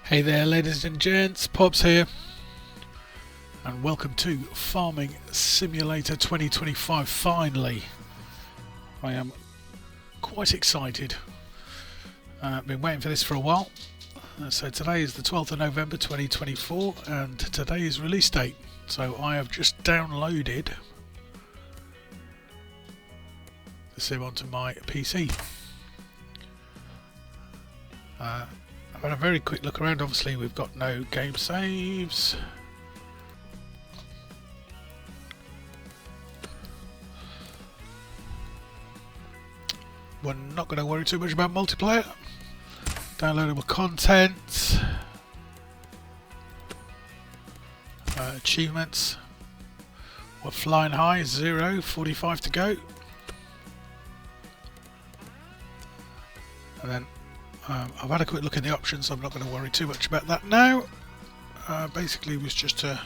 Hey there, ladies and gents, Pops here, and welcome to Farming Simulator 2025. Finally, I am quite excited. Been waiting for this for a while. So today is the 12th of November 2024, and today is release date. So I have just downloaded the sim onto my PC. I've had a very quick look around. Obviously we've got no game saves. We're not going to worry too much about multiplayer. Downloadable content. Achievements. We're flying high, 0, 45 to go. And then I've had a quick look at the options, so I'm not going to worry too much about that now. Basically it was just to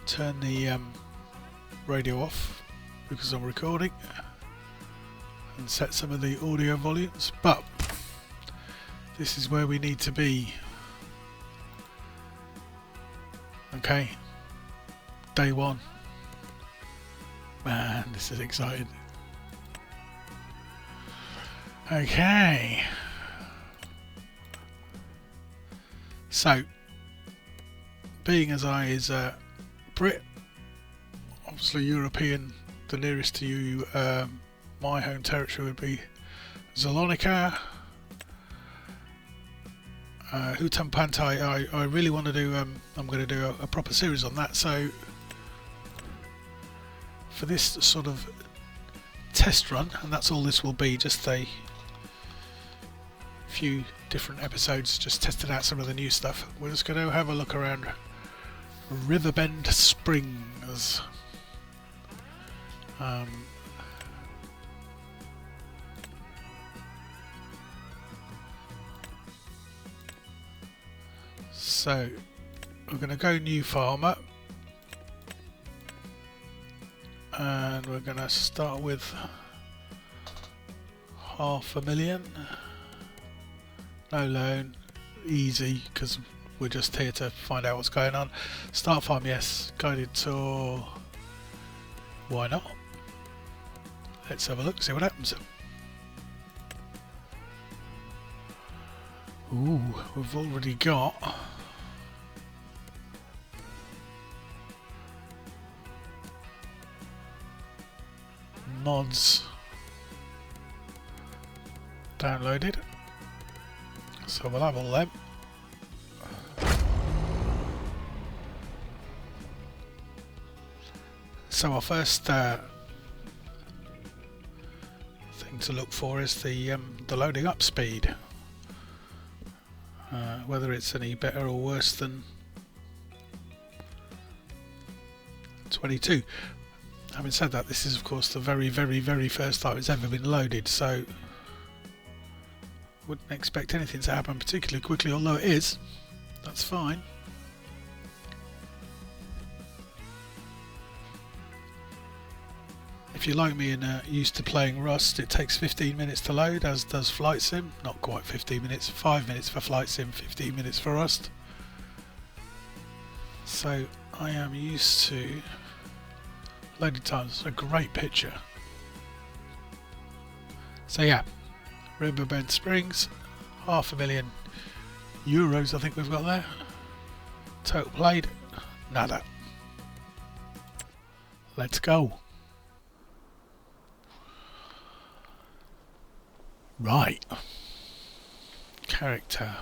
turn the radio off because I'm recording and set some of the audio volumes, but this is where we need to be. Okay, day one. Man, this is exciting. Okay. So, being as I is Brit, obviously European, the nearest to you, my home territory would be Zalonica, Hutan Pantai. I really want to do, I'm going to do a proper series on that, so for this sort of test run, and that's all this will be, just a few different episodes just testing out some of the new stuff. We're just going to have a look around Riverbend Springs. So we're going to go new farmer, and we're going to start with $500,000. No loan, easy, because we're just here to find out what's going on. Start farm, yes. Guided tour, why not? Let's have a look, see what happens. Ooh, we've already got mods downloaded. So we'll have all them. So our first thing to look for is the loading up speed. Whether it's any better or worse than 22. Having said that, this is of course the very first time it's ever been loaded, so wouldn't expect anything to happen particularly quickly, although it is. That's fine. If you're like me and used to playing Rust, it takes 15 minutes to load, as does Flight Sim. Not quite 15 minutes, 5 minutes for Flight Sim, 15 minutes for Rust. So I am used to loading times. It's a great picture. So yeah, Riverbend Springs, €500,000 I think we've got there. Total played, nada. Let's go. Right. Character.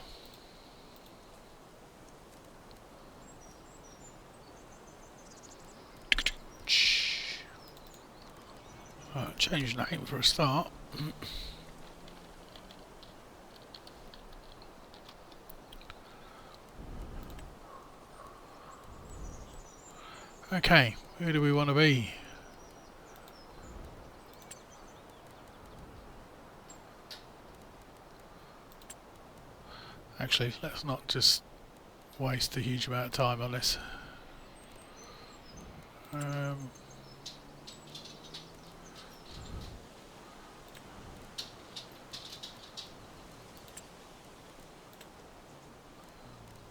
Change name for a start. Okay, who do we want to be? Actually, let's not just waste a huge amount of time on this.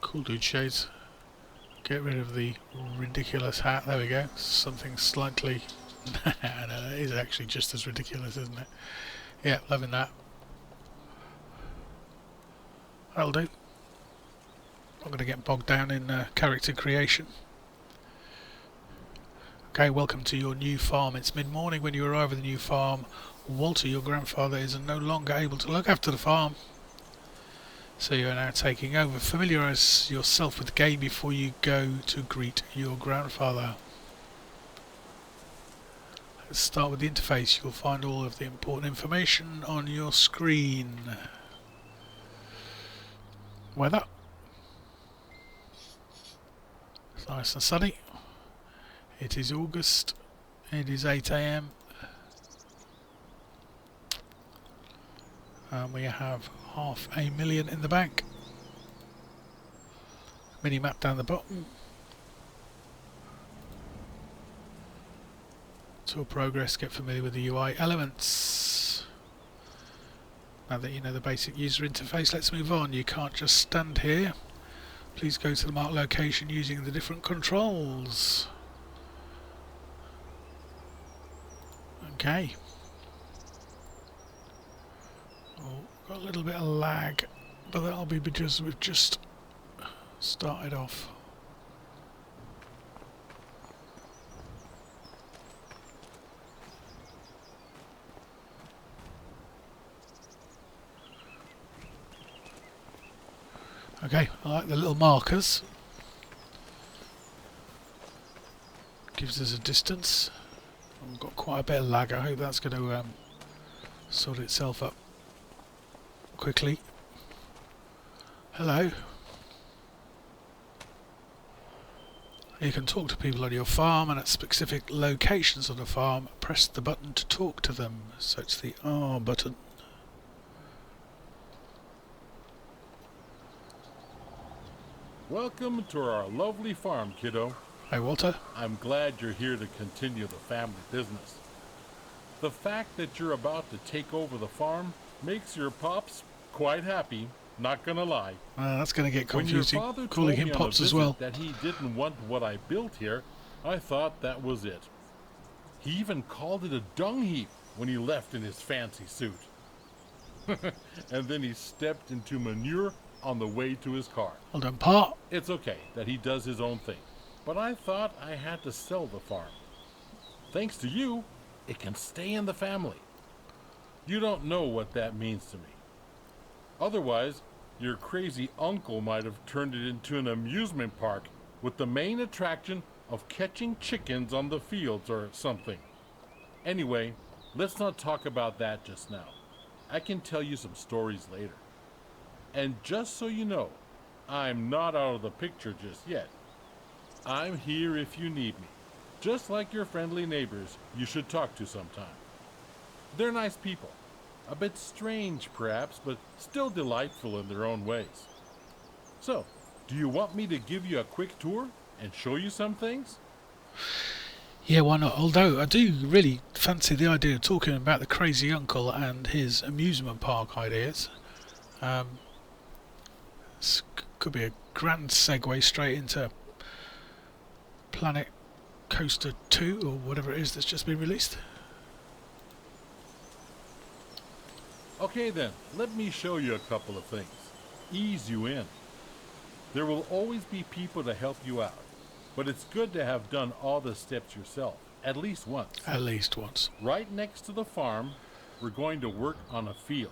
Cool dude shades. Get rid of the ridiculous hat. There we go. Something slightly... no, that is actually just as ridiculous, isn't it? Yeah, loving that. That'll do. I'm going to get bogged down in character creation. Okay, welcome to your new farm. It's mid-morning when you arrive at the new farm. Walter, your grandfather, is no longer able to look after the farm. So you are now taking over. Familiarise yourself with the game before you go to greet your grandfather. Let's start with the interface. You'll find all of the important information on your screen. Weather. It's nice and sunny. It is August. It is 8 AM. And we have $500,000 in the bank. Mini map down the bottom. Tour progress, get familiar with the UI elements. Now that you know the basic user interface, let's move on. You can't just stand here. Please go to the marked location using the different controls. Okay. Oh, got a little bit of lag, but that'll be because we've just started off. Okay, I like the little markers. Gives us a distance. We've got quite a bit of lag. I hope that's going to sort itself up quickly. Hello. You can talk to people on your farm, and at specific locations on the farm, press the button to talk to them. So it's the R button. Welcome to our lovely farm, kiddo. Hey, Walter. I'm glad you're here to continue the family business. The fact that you're about to take over the farm makes your pops quite happy, not gonna lie. That's going to get confusing, When your father calling told him me on Pops a as visit well. that he didn't want what I built here, I thought that was it. He even called it a dung heap when he left in his fancy suit. And then he stepped into manure on the way to his car. Well done, Pa. It's okay that he does his own thing, but I thought I had to sell the farm. Thanks to you, it can stay in the family. You don't know what that means to me. Otherwise, your crazy uncle might have turned it into an amusement park with the main attraction of catching chickens on the fields or something. Anyway, let's not talk about that just now. I can tell you some stories later. And just so you know, I'm not out of the picture just yet. I'm here if you need me. Just like your friendly neighbors you should talk to sometime. They're nice people. A bit strange perhaps, but still delightful in their own ways. So, do you want me to give you a quick tour and show you some things? Yeah, why not? Although I do really fancy the idea of talking about the crazy uncle and his amusement park ideas. This could be a grand segue straight into Planet Coaster 2 or whatever it is that's just been released. Okay then, let me show you a couple of things. Ease you in. There will always be people to help you out, but it's good to have done all the steps yourself, at least once. At least once. Right next to the farm, we're going to work on a field.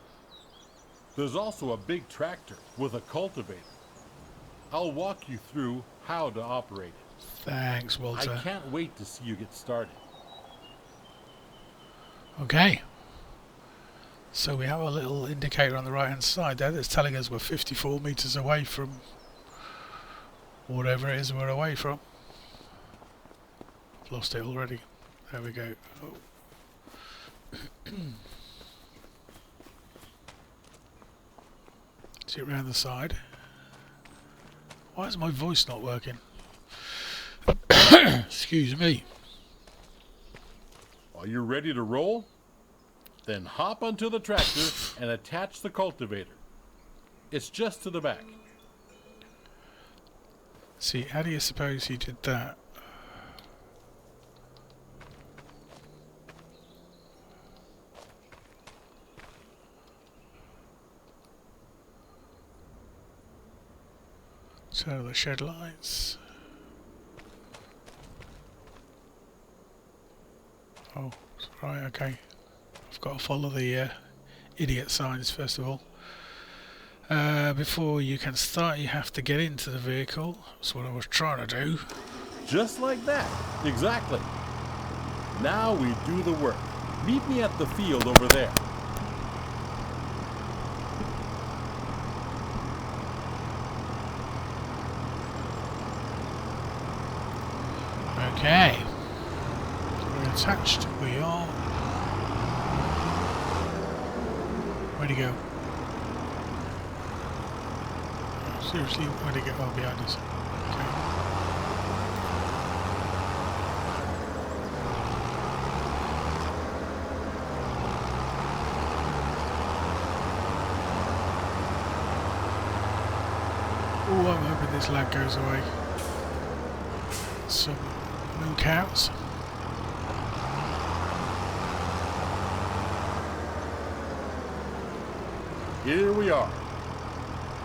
There's also a big tractor with a cultivator. I'll walk you through how to operate it. Thanks, Walter. I can't wait to see you get started. Okay. So we have a little indicator on the right hand side there that's telling us we're 54 meters away from whatever it is we're away from. I've lost it already. There we go. Oh. See it round the side. Why is my voice not working? Excuse me. Are you ready to roll? Then hop onto the tractor and attach the cultivator. It's just to the back. See, how do you suppose you did that? So the shed lights. Oh, right, okay. I've got to follow the idiot signs first of all. Before you can start, you have to get into the vehicle. That's what I was trying to do. Just like that. Exactly. Now we do the work. Meet me at the field over there. Okay. We're attached. We are. Where'd he go? Oh, seriously, where'd he go? Oh, behind us. Okay. Oh, I'm hoping this lag goes away. Some moo cows. Here we are.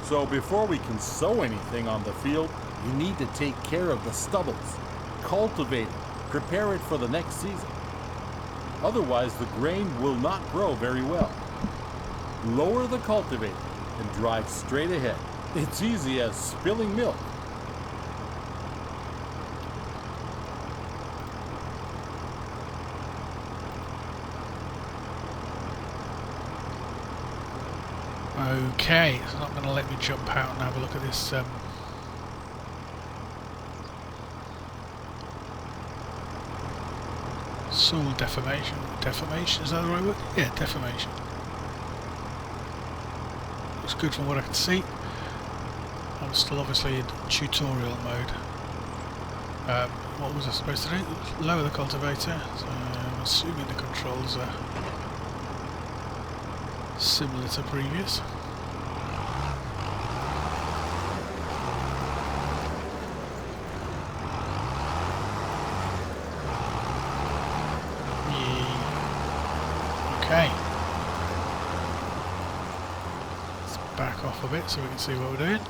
So before we can sow anything on the field, we need to take care of the stubbles, cultivate it, prepare it for the next season. Otherwise, the grain will not grow very well. Lower the cultivator and drive straight ahead. It's easy as spilling milk. Okay, it's not going to let me jump out and have a look at this soil deformation. Deformation, is that the right word? Yeah, deformation. Looks good from what I can see. I'm still obviously in tutorial mode. What was I supposed to do? Lower the cultivator. So I'm assuming the controls are similar to previous. Okay. Let's back off a bit so we can see what we're doing.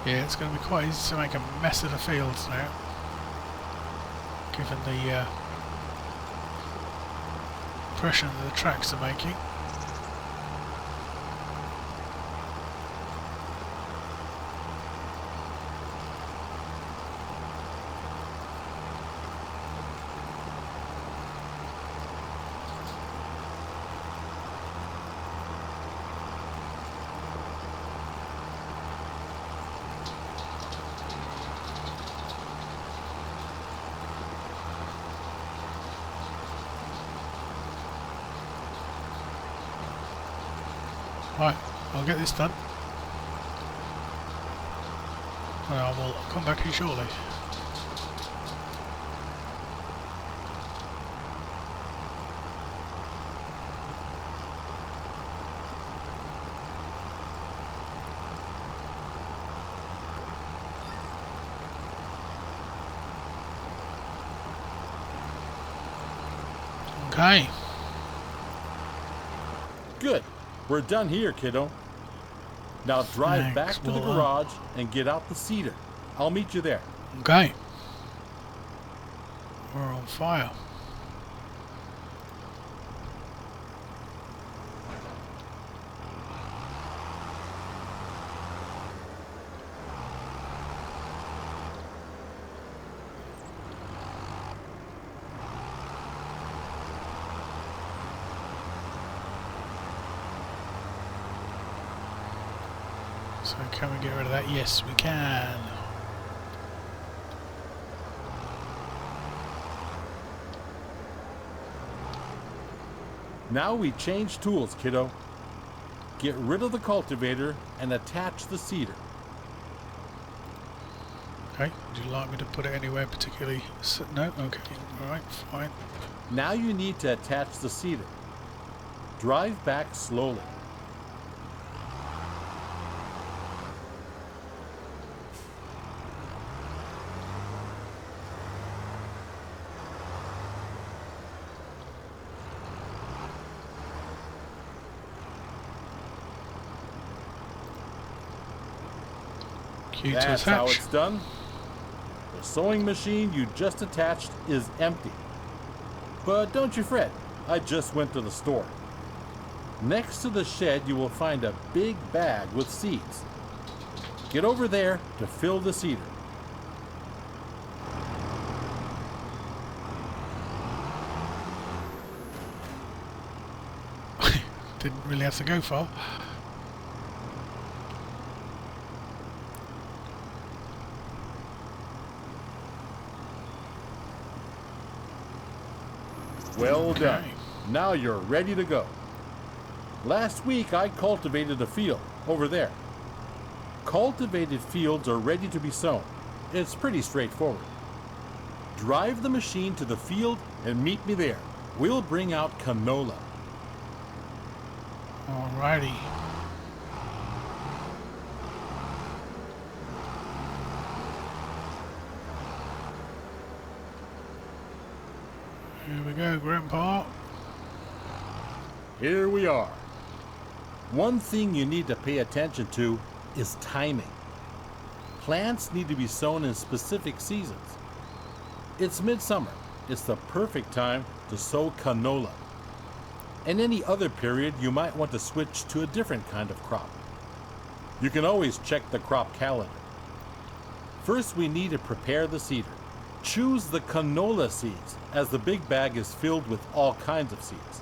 Yeah, it's going to be quite easy to make a mess of the fields now, given the impression that the tracks are making. Right, I'll get this done. And I will come back to you shortly. Okay. Good. We're done here, kiddo. Now drive back to the garage and get out the cedar. I'll meet you there. Okay. We're on fire. So can we get rid of that? Yes, we can. Now we change tools, kiddo. Get rid of the cultivator and attach the seeder. Okay, would you like me to put it anywhere particularly? No? Okay, alright, fine. Now you need to attach the seeder. Drive back slowly. Cue to That's how attach. it's done. The sewing machine you just attached is empty. But don't you fret, I just went to the store. Next to the shed you will find a big bag with seeds. Get over there to fill the seeder. Didn't really have to go far. Well done. Okay. Now you're ready to go. Last week I cultivated a field over there. Cultivated fields are ready to be sown. It's pretty straightforward. Drive the machine to the field and meet me there. We'll bring out canola. Alrighty. Here we go, Grandpa. Here we are. One thing you need to pay attention to is timing. Plants need to be sown in specific seasons. It's midsummer. It's the perfect time to sow canola. In any other period, you might want to switch to a different kind of crop. You can always check the crop calendar. First, we need to prepare the seeder. Choose the canola seeds, as the big bag is filled with all kinds of seeds.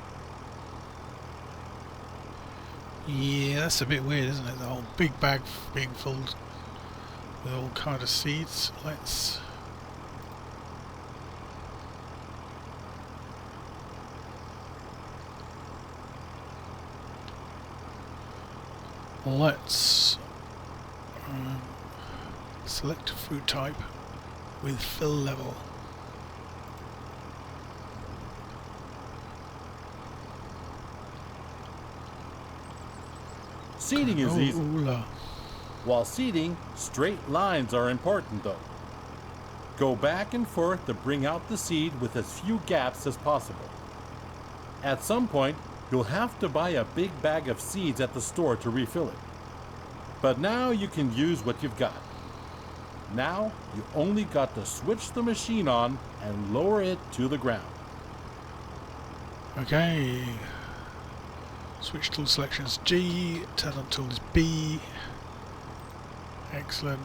Yeah, that's a bit weird, isn't it? The whole big bag being filled with all kind of seeds. Let's select fruit type with fill level. Seeding is easy. Canola. While seeding, straight lines are important though. Go back and forth to bring out the seed with as few gaps as possible. At some point, you'll have to buy a big bag of seeds at the store to refill it. But now you can use what you've got. Now, you only got to switch the machine on and lower it to the ground. Okay. Switch tool selections G, turn on tool is B. Excellent.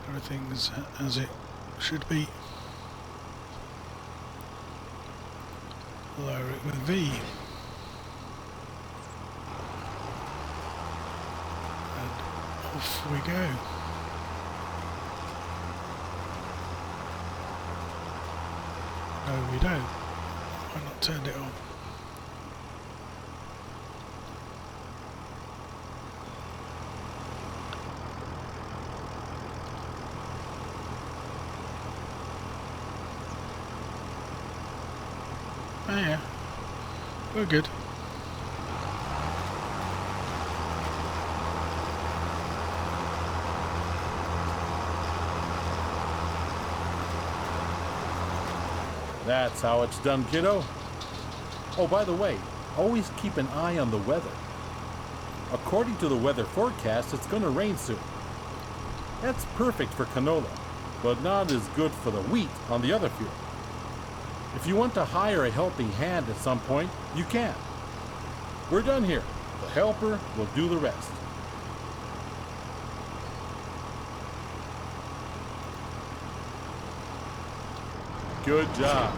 Everything's as it should be. Lower it with V. And off we go. No, we don't. Why not turn it on? Oh yeah, we're good. That's how it's done, kiddo. Oh, by the way, always keep an eye on the weather. According to the weather forecast, it's going to rain soon. That's perfect for canola, but not as good for the wheat on the other field. If you want to hire a helping hand at some point, you can. We're done here. The helper will do the rest. Good job.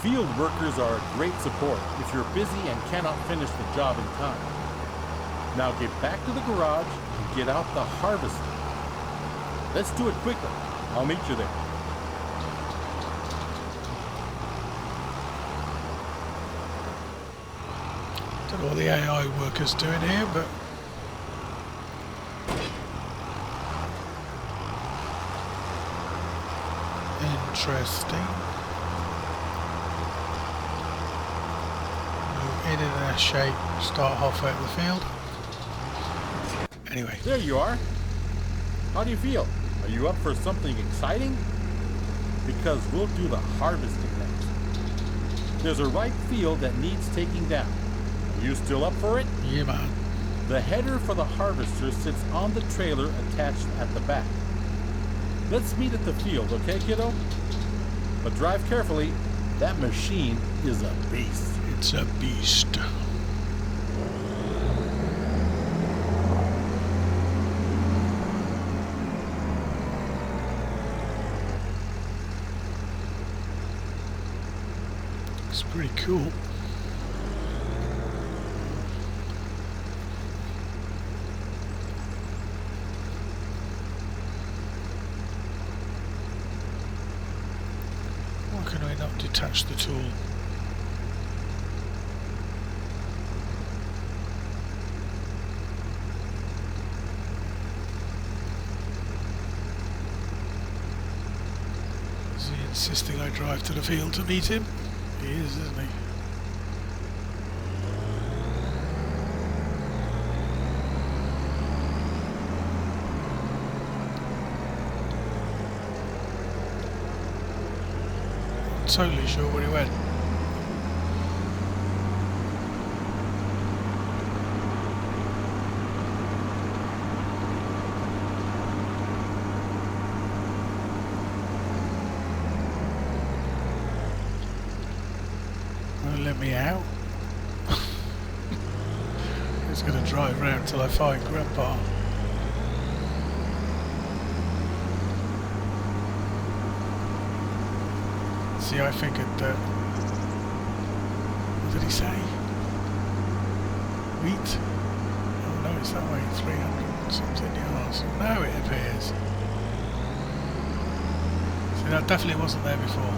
Field workers are a great support if you're busy and cannot finish the job in time. Now get back to the garage and get out the harvester. Let's do it quickly. I'll meet you there. Don't know what the AI worker's doing here, but interesting. Move in a shape, start halfway up the field. Anyway. There you are. How do you feel? Are you up for something exciting? Because we'll do the harvesting next. There's a ripe field that needs taking down. Are you still up for it? Yeah, man. The header for the harvester sits on the trailer attached at the back. Let's meet at the field, okay, kiddo? But drive carefully. That machine is a beast. It's a beast. It's pretty cool. Why can I not detach the tool? Is he insisting I drive to the field to meet him? He is, isn't he? Not totally sure where he went. Let me out. He's going to drive round till I find Grandpa. See, I figured that. What did he say? Wheat? Oh no, it's that way. 300 something yards. Now it appears. See, that definitely wasn't there before.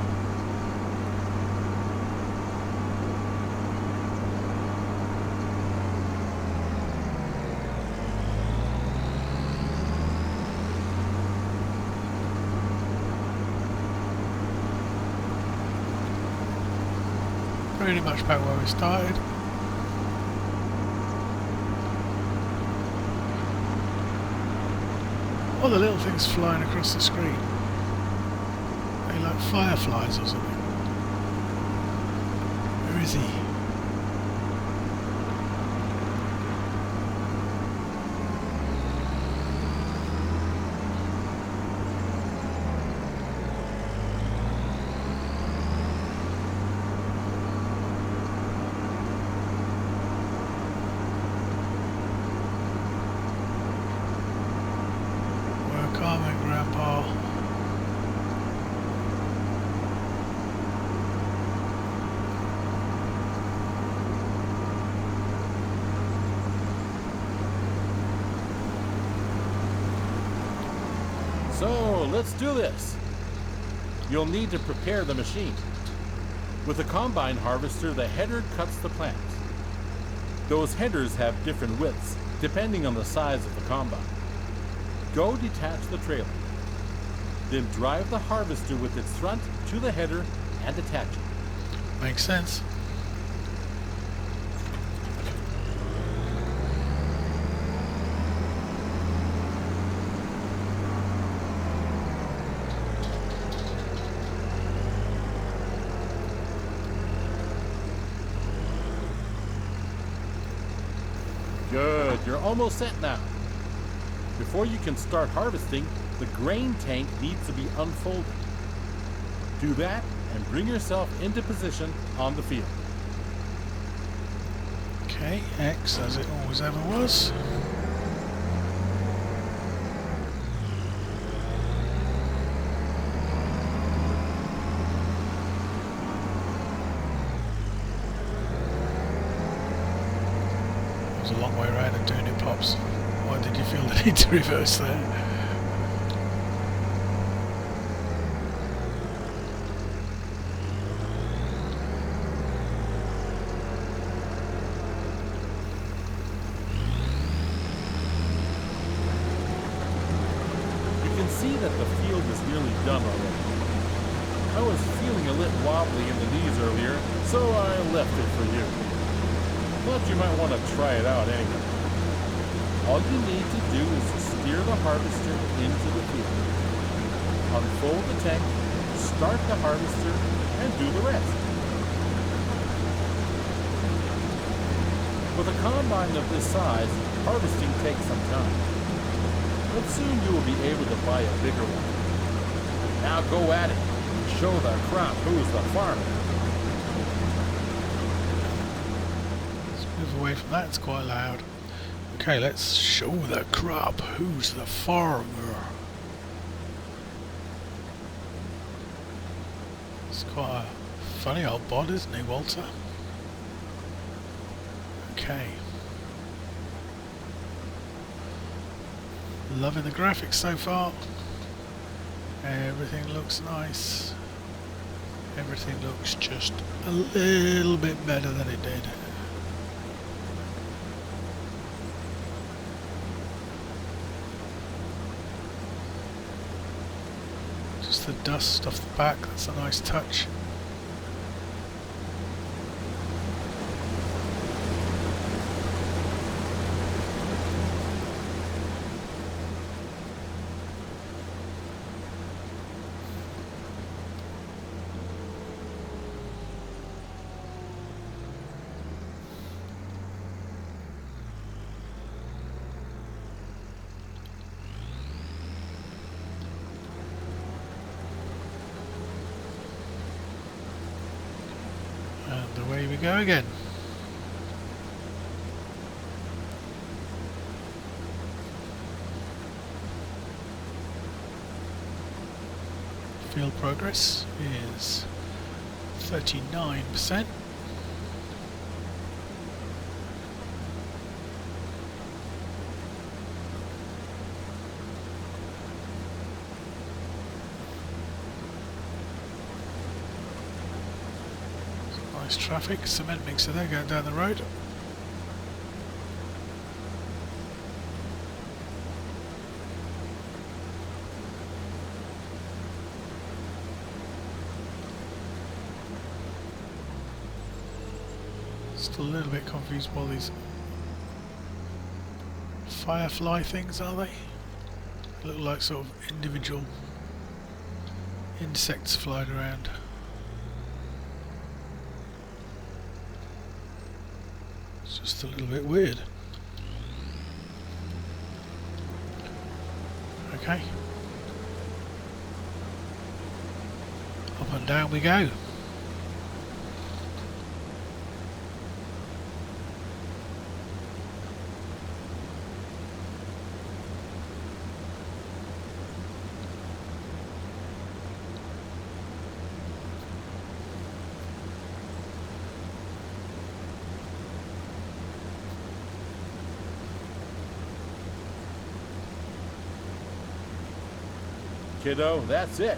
Pretty much back where we started. Oh, the little things flying across the screen. They like fireflies or something. Where is he? Grandpa. So, let's do this. You'll need to prepare the machine. With a combine harvester, the header cuts the plant. Those headers have different widths, depending on the size of the combine. Go detach the trailer. Then drive the harvester with its front to the header and attach it. Makes sense. Good, you're almost set now. Before you can start harvesting, the grain tank needs to be unfolded. Do that and bring yourself into position on the field. Okay, X as it always ever was. It was a long way around and doing it, Pops. Why did you feel the need to reverse there? see that the field is nearly done already. I was feeling a little wobbly in the knees earlier, so I left it for you. Thought you might want to try it out anyway. All you need to do is steer the harvester into the field. Unfold the tank, start the harvester, and do the rest. With a combine of this size, harvesting takes some time. But soon you will be able to buy a bigger one. Now go at it and show the crop who's the farmer. Let's move away from that, it's quite loud. Okay, let's show the crop who's the farmer. It's quite a funny old bod, isn't he, Walter? Okay. Loving the graphics so far. Everything looks nice. Everything looks just a little bit better than it did. Just the dust off the back, that's a nice touch. And away we go again. Field progress is 39%. Nice traffic, cement mixer there going down the road. Still a little bit confused by these firefly things, are they? Look like sort of individual insects flying around. It's just a little bit weird. Okay. Up and down we go. Kiddo, that's it.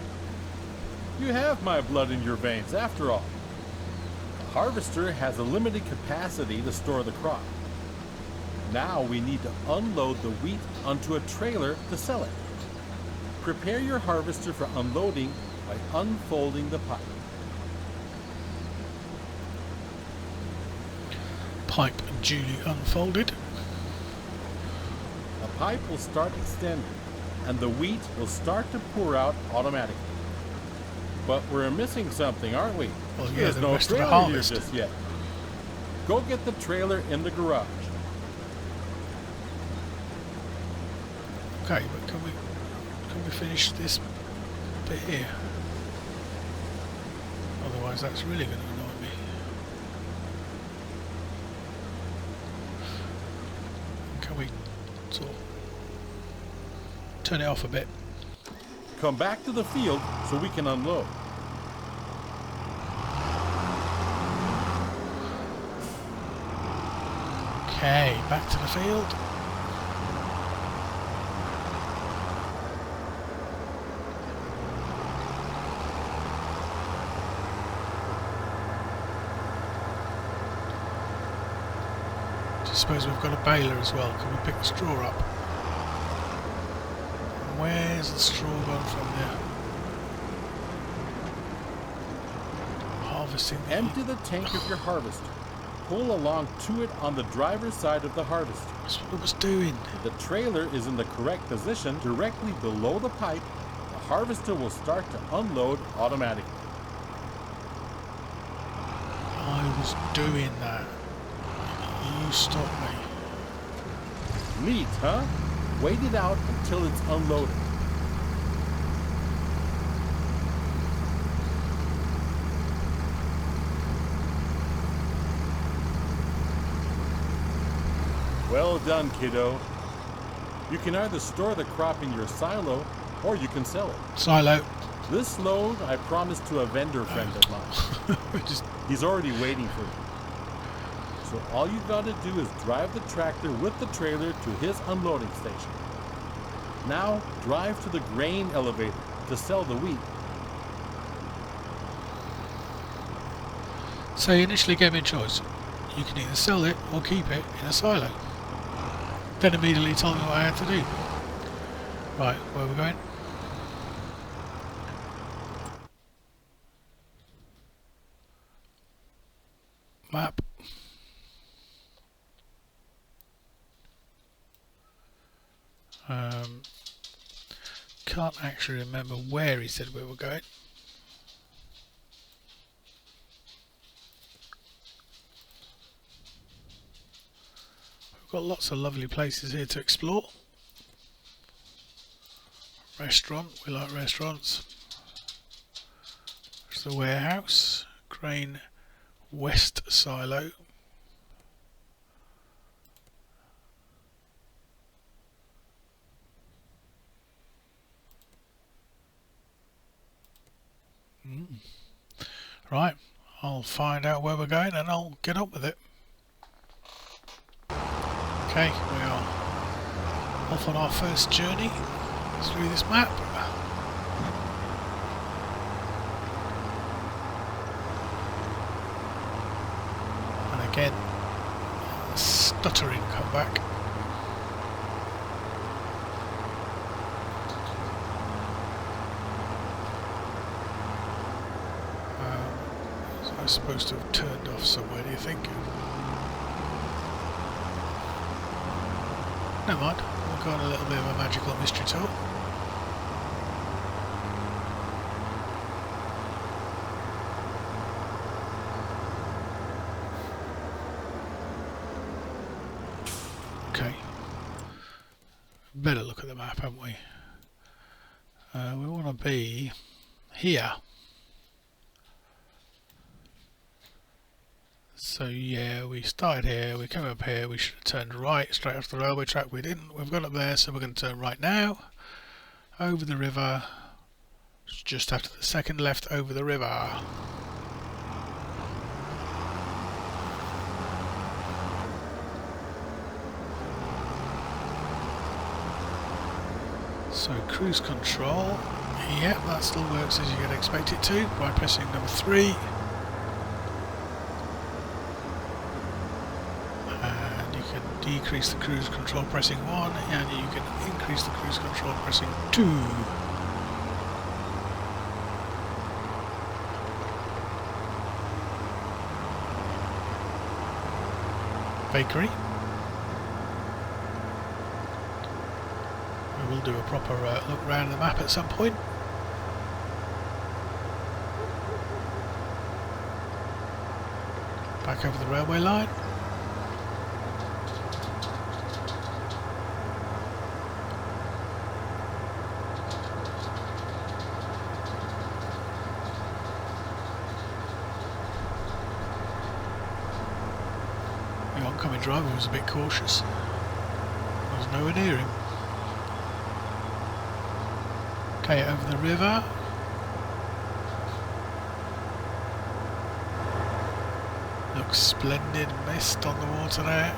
You have my blood in your veins after all. The harvester has a limited capacity to store the crop. Now we need to unload the wheat onto a trailer to sell it. Prepare your harvester for unloading by unfolding the pipe. Pipe duly unfolded. The pipe will start extending, and the wheat will start to pour out automatically. But we're missing something, aren't we? Well, yeah, There's the no rest of the trailer here harvest. just yet. Go get the trailer in the garage. Okay, but can we finish this bit here? Otherwise that's really going to annoy me. Can we sort of turn it off a bit? Come back to the field so we can unload. Okay, back to the field. I suppose we've got a baler as well. Can we pick the straw up? Where's the straw gone from there? Harvesting. Empty the tank of your harvester. Pull along to it on the driver's side of the harvester. That's what I was doing. If the trailer is in the correct position directly below the pipe, the harvester will start to unload automatically. I was doing that. You stopped me. Neat, huh? Wait it out until it's unloaded. Well done, kiddo. You can either store the crop in your silo or you can sell it. Silo. This load I promised to a vendor friend of mine. He's already waiting for you. So all you gotta do is drive the tractor with the trailer to his unloading station. Now drive to the grain elevator to sell the wheat. So you initially gave me a choice. You can either sell it or keep it in a silo. Then immediately told me what I had to do. Right, where are we going? Map. Can't actually remember where he said we were going. We've got lots of lovely places here to explore. Restaurant, we like restaurants. There's the warehouse, Grain West Silo. Right, I'll find out where we're going and I'll get on with it. Okay, we are off on our first journey through this map. And again, stuttering come back. I was supposed to have turned off somewhere, do you think? Never mind, we'll go on a little bit of a magical mystery tour. Okay. Better look at the map, haven't we? We want to be here. So yeah, we started here, we came up here, we should have turned right straight off the railway track. We didn't, we've got up there, so we're going to turn right now. Over the river, just after the second left over the river. So cruise control, yep, that still works as you can expect it to by pressing number 3. Decrease the cruise control pressing 1, and you can increase the cruise control pressing 2. Bakery. We will do a proper look around the map at some point. Back over the railway line. The oncoming driver was a bit cautious. I was nowhere near him. Okay, over the river. Looks splendid, mist on the water there.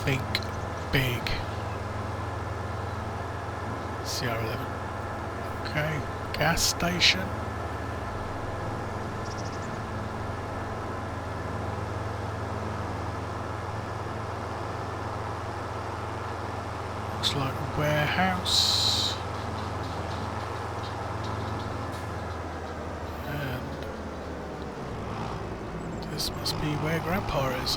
Think big. CR11. Okay, gas station. Looks like a warehouse. And this must be where Grandpa is.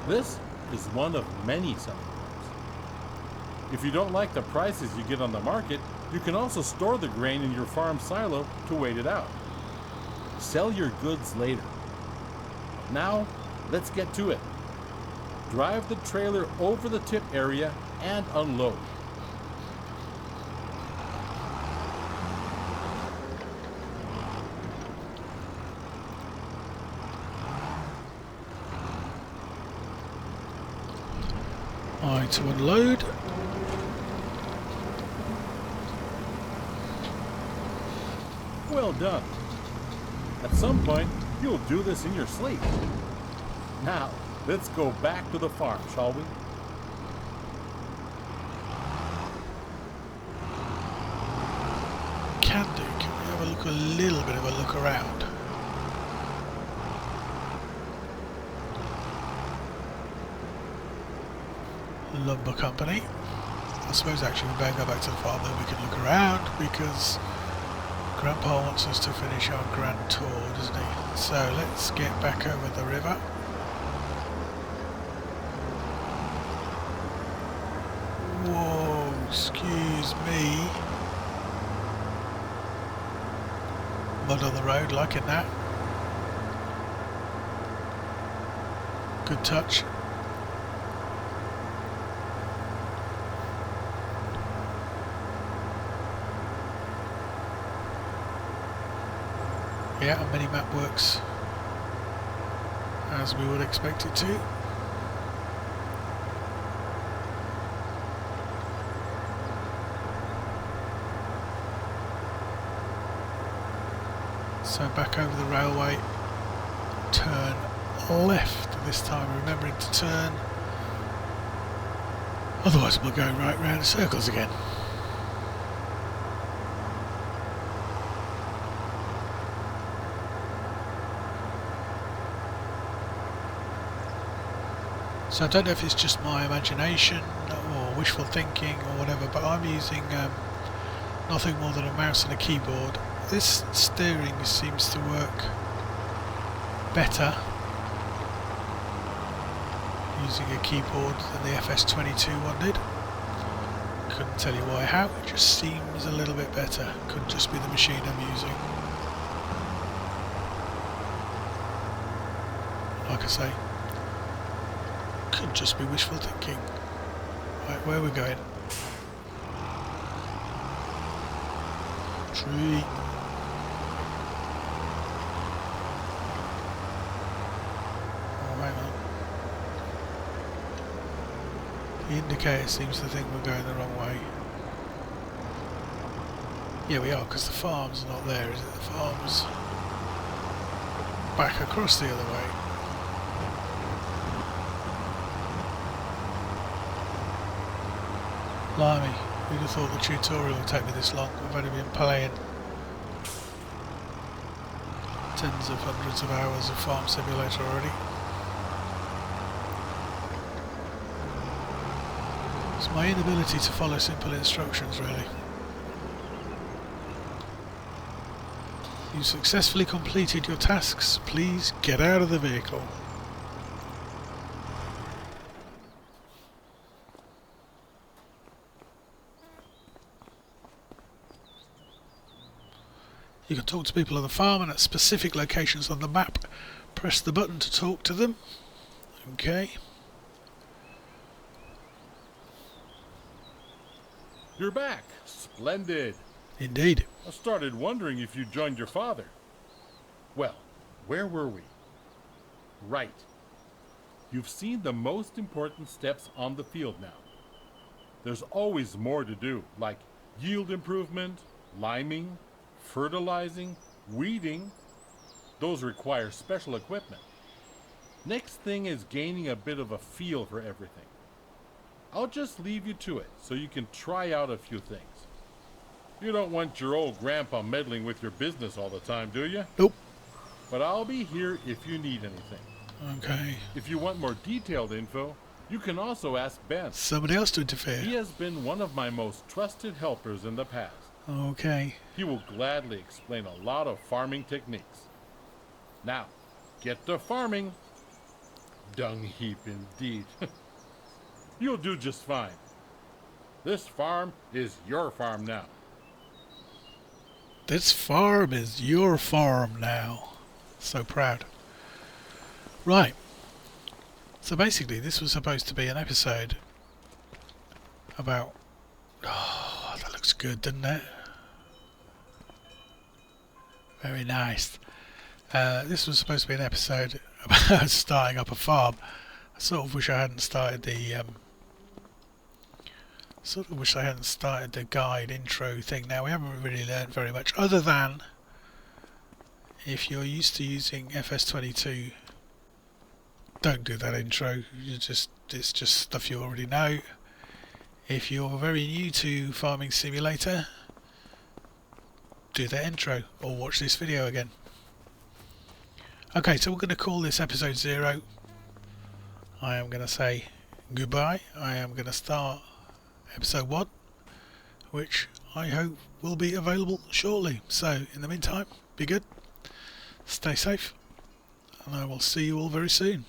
This is one of many selling points. If you don't like the prices you get on the market, you can also store the grain in your farm silo to wait it out. Sell your goods later. Now, let's get to it. Drive the trailer over the tip area and unload. Right, to unload. Well done. At some point, you'll do this in your sleep. Now, let's go back to the farm, shall we? Can do. Can we have a little bit of a look around? Lumber company. I suppose actually we better go back to the farm, then we can look around, because Grandpa wants us to finish our grand tour, doesn't he? So let's get back over the river. Whoa, excuse me. Mud on the road, liking that. Good touch. Yeah, a mini-map works as we would expect it to. So back over the railway, turn left this time, remembering to turn, otherwise we'll go right round in circles again. So I don't know if it's just my imagination or wishful thinking or whatever, but I'm using nothing more than a mouse and a keyboard. This steering seems to work better using a keyboard than the FS25 one did. Couldn't tell you why, how, it just seems a little bit better. Could just be the machine I'm using. Like I say, could just be wishful thinking. Right, where are we going? Tree. Oh, hang on. The indicator seems to think we're going the wrong way. Yeah, we are, because the farm's not there, is it? The farm's back across the other way. Blimey, who'd have thought the tutorial would take me this long? I've only been playing tens of hundreds of hours of Farm Simulator already. It's my inability to follow simple instructions, really. You successfully completed your tasks. Please get out of the vehicle. You can talk to people on the farm and at specific locations on the map. Press the button to talk to them. Okay. You're back. Splendid. Indeed. I started wondering if you joined your father. Well, where were we? Right. You've seen the most important steps on the field now. There's always more to do, like yield improvement, liming, fertilizing, weeding. Those require special equipment. Next thing is gaining a bit of a feel for everything. I'll just leave you to it so you can try out a few things. You don't want your old grandpa meddling with your business all the time, do you? Nope. but I'll be here if you need anything. Okay. If you want more detailed info, you can also ask Ben. Somebody else to interfere. He has been one of my most trusted helpers in the past. Okay. He will gladly explain a lot of farming techniques. Now, get to farming. Dung heap indeed. You'll do just fine. This farm is your farm now. This farm is your farm now. So proud. Right. So basically this was supposed to be an episode about... Oh, that looks good, doesn't it? Very nice. This was supposed to be an episode about starting up a farm. I sort of wish I hadn't started the guide intro thing. Now we haven't really learned very much, other than if you're used to using FS25, don't do that intro. It's just stuff you already know. If you're very new to Farming Simulator, do that intro or watch this video again. Okay, so we're going to call this episode 0. I am going to say goodbye. I am going to start episode 1, which I hope will be available shortly. So in the meantime, be good, stay safe, and I will see you all very soon.